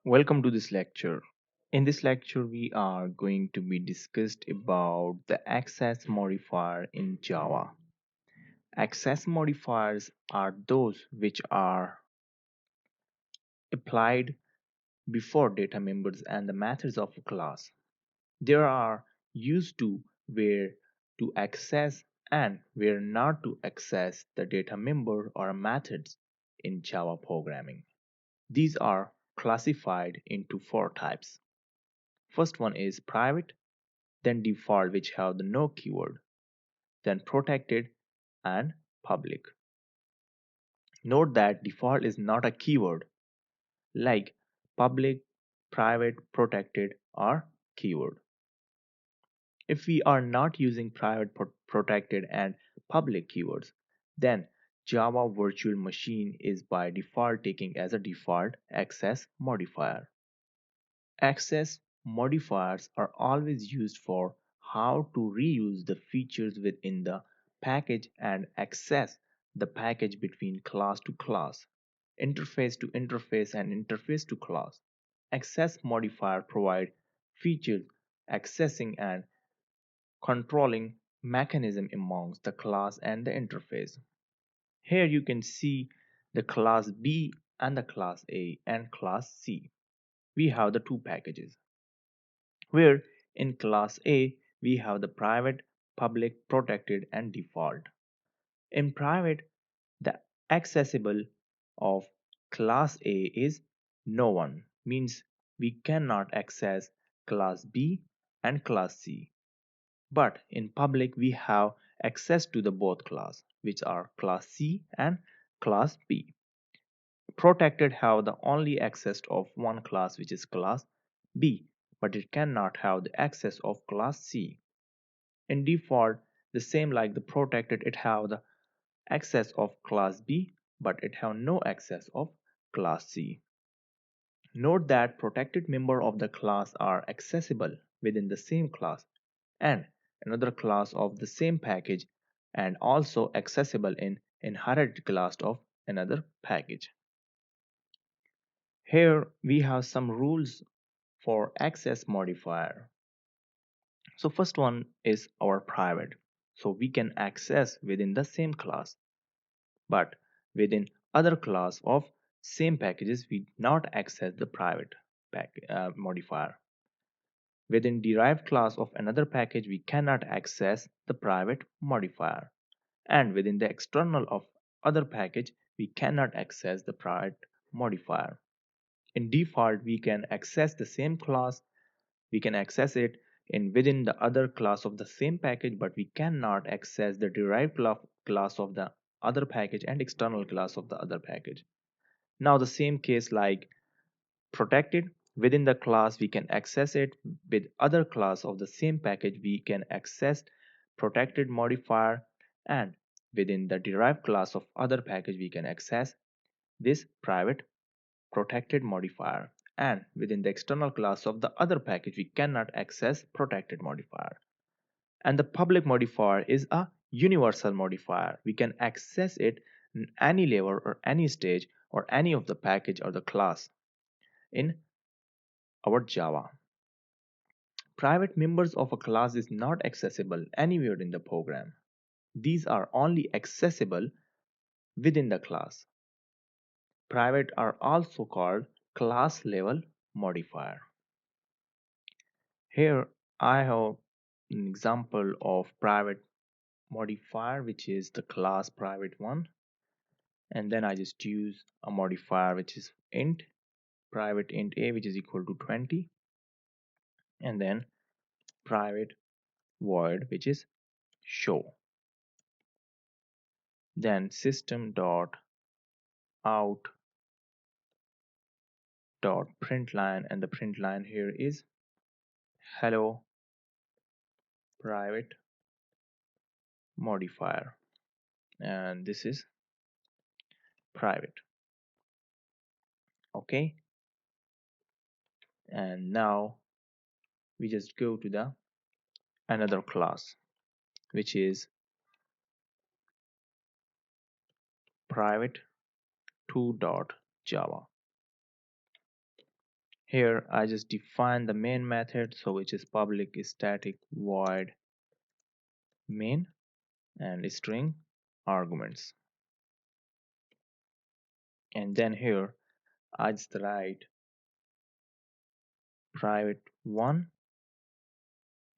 Welcome to this lecture. In this lecture, we are going to be discussed about the access modifier in Java. Access modifiers are those which are applied before data members and the methods of a class. They are used to where to access and where not to access the data member or methods in Java programming. These are classified into four types. First one is private, then default which have the no keyword, then protected and public. Note that default is not a keyword like public, private, protected or keyword. If we are not using private, protected and public keywords, then Java virtual machine is by default taking as a default access modifier. Access modifiers are always used for how to reuse the features within the package and access the package between class to class, interface to interface and interface to class. Access modifier provide features accessing and controlling mechanism amongst the class and the interface. Here you can see the class B and the class A and class C. We have the two packages where in class A we have the private, public, protected and default. In private, the accessible of class A is no one, means we cannot access class B and class C. But in public we have access to the both class which are class C and class B. Protected have the only access of one class which is class B, but it cannot have the access of class C. In default, the same like the protected, it have the access of class B, but it have no access of class C. Note that protected member of the class are accessible within the same class and another class of the same package and also accessible in inherited class of another package. Here we have some rules for access modifier. So first one is our private. So we can access within the same class, but within other class of same packages we not access the private modifier. Within derived class of another package we cannot access the private modifier. And within the external of other package we cannot access the private modifier. In default we can access the same class, we can access it in within the other class of the same package, but we cannot access the derived class of the other package and external class of the other package. Now the same case like protected, within the class we can access it, with other class of the same package we can access protected modifier, and within the derived class of other package we can access this private protected modifier, and within the external class of the other package we cannot access protected modifier. And the public modifier is a universal modifier. We can access it in any level or any stage or any of the package or the class in our Java. Private members of a class is not accessible anywhere in the program. These are only accessible within the class. Private are also called class level modifier. Here I have an example of private modifier which is the class private one, and then I just use a modifier which is int private int a which is equal to 20, and then private void which is show, then system dot out dot println, and the println here is hello private modifier, and this is private. Okay, and now we just go to the another class which is private 2 dot java. Here I just define the main method, so which is public static void main and string arguments. And then here I just write private one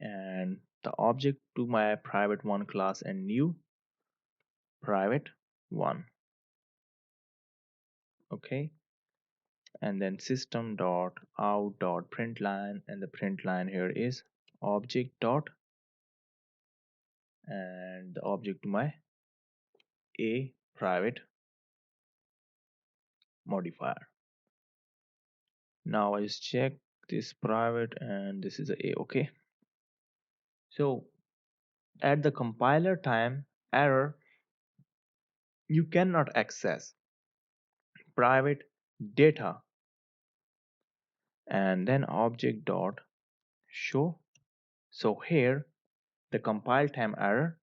and the object to my private one class and new private one. Okay, and then system dot out dot print line, and the print line here is object dot and the object to my a private modifier. Now I just check this private and this is a okay. So at the compiler time error, you cannot access private data and then object dot show. So here the compile time error,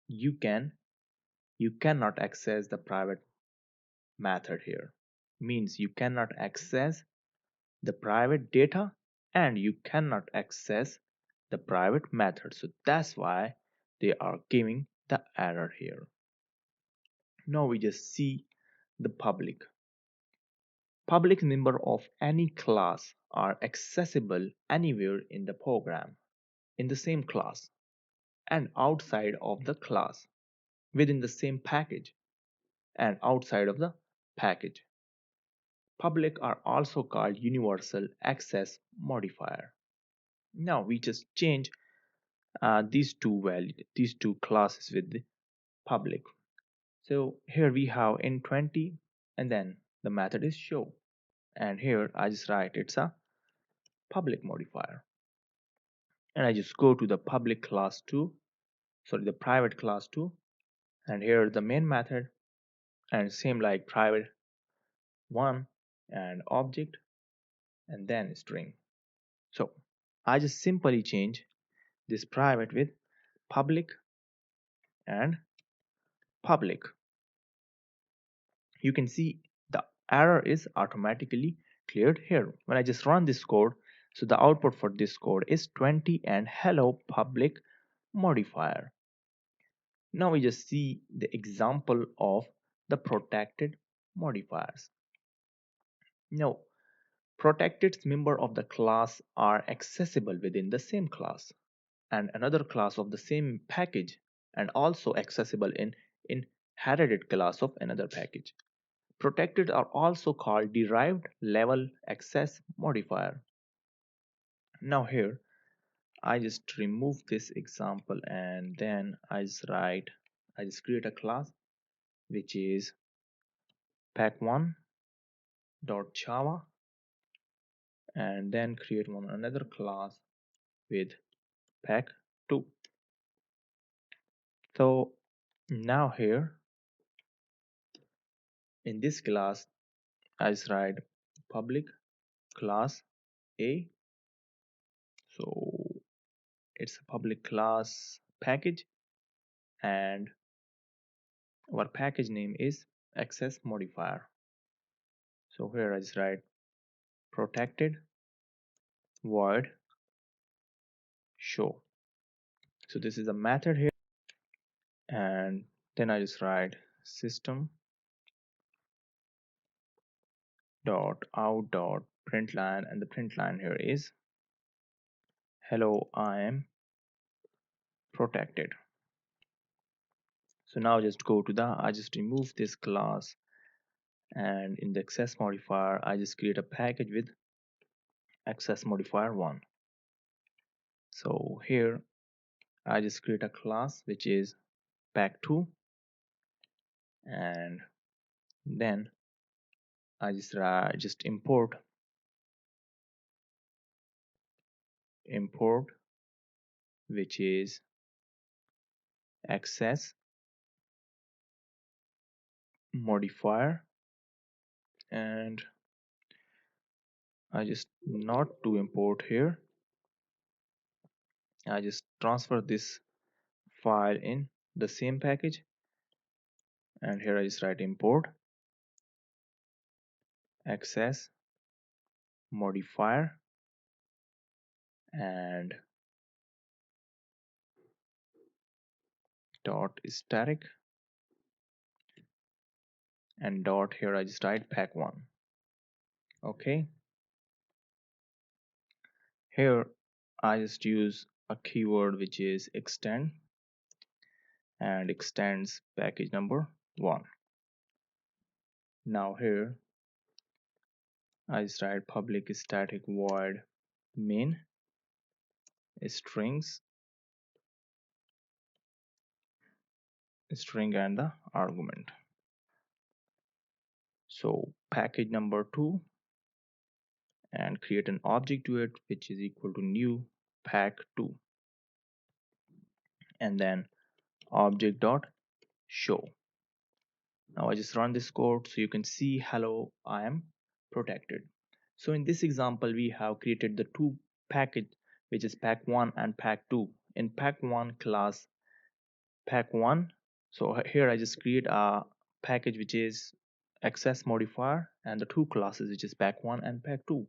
you cannot access the private method here, means you cannot access the private data and you cannot access the private method. So that's why they are giving the error here. Now we just see the public member of any class are accessible anywhere in the program, in the same class and outside of the class, within the same package and outside of the package. Public are also called universal access modifier. Now we just change these two classes with the public. So here we have in20 and then the method is show, and here I just write it's a public modifier, and I just go to the public class 2, sorry, the private class 2, and here the main method and same like private 1 and object and then string. So I just simply change this private with public and public. You can see the error is automatically cleared here when I just run this code. So the output for this code is 20 and hello public modifier. Now we just see the example of the protected modifiers. Now protected members of the class are accessible within the same class and another class of the same package, and also accessible in inherited class of another package. Protected are also called derived level access modifier. Now here I just remove this example and then I just create a class which is pack1.java and then create one another class with pack2. So now here in this class I just write public class A. So it's a public class package and our package name is access modifier. So here I just write protected void show. So this is a method here, and then I just write system dot out dot println, and the println here is hello I am protected. So now just go to the I just remove this class, and in the access modifier I just create a package with access modifier 1. So here I just create a class which is pack2, and then I just import which is access modifier, and I just not to import here, I just transfer this file in the same package, and here I just write import access modifier and dot static and dot, here I just write pack1. Okay, here I just use a keyword which is extend and extends package number 1. Now here I just write public static void main strings string and the argument. So package number 2, and create an object to it which is equal to new pack2, and then object dot show. Now I just run this code so you can see hello I am protected. So in this example we have created the two package which is pack1 and pack2. In pack1 class pack1, so here I just create a package which is access modifier and the two classes which is pack1 and pack2.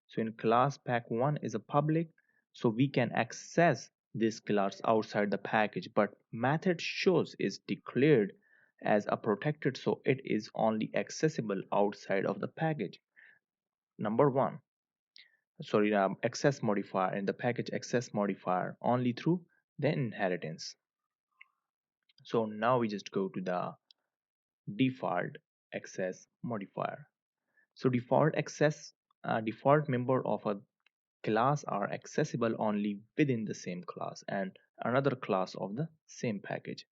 So in class pack1 is a public, so we can access this class outside the package, but method shows is declared as a protected, so it is only accessible outside of the package. Number one, sorry, access modifier in the package access modifier only through the inheritance. So now we just go to the default access modifier. So default member of a class are accessible only within the same class and another class of the same package.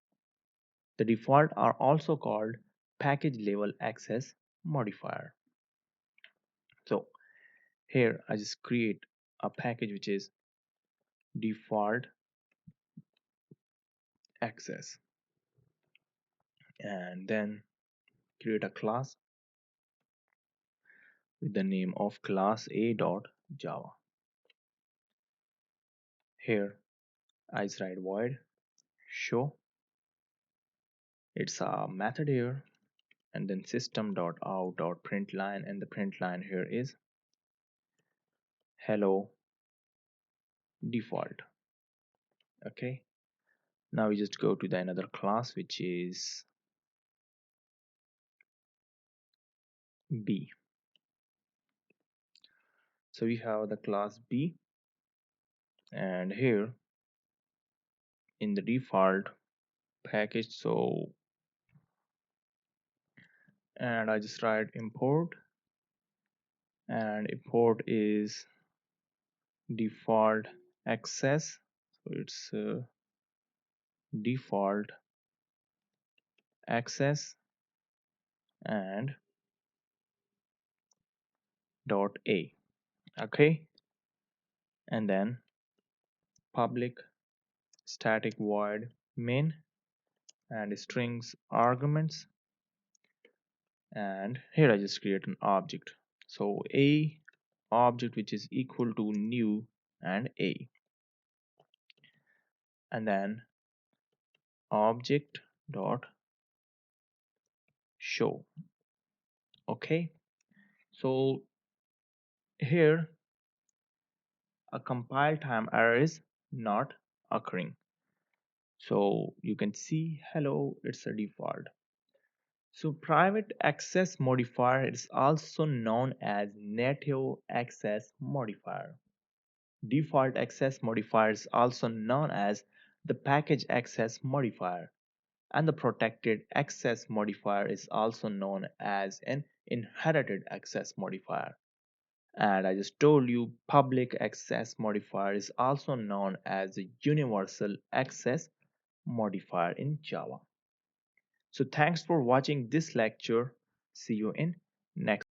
The default are also called package level access modifier. So here I just create a package which is default access and then create a class with the name of class a.java. Here I just write void show, it's a method here, and then system.out.println, and the println here is hello default. Okay, now we just go to the another class which is b. So we have the class b, and here in the default package, so and I just write import, and import is default access, so it's default access and dot a. Okay, and then public static void main and strings arguments, and here I just create an object, so a object which is equal to new and a, and then object dot show. Okay, so here a compile time error is not occurring, so you can see hello it's a default. So private access modifier is also known as native access modifier. Default access modifier is also known as the package access modifier, and the protected access modifier is also known as an inherited access modifier. And I just told you public access modifier is also known as a universal access modifier in Java. So thanks for watching this lecture. See you in next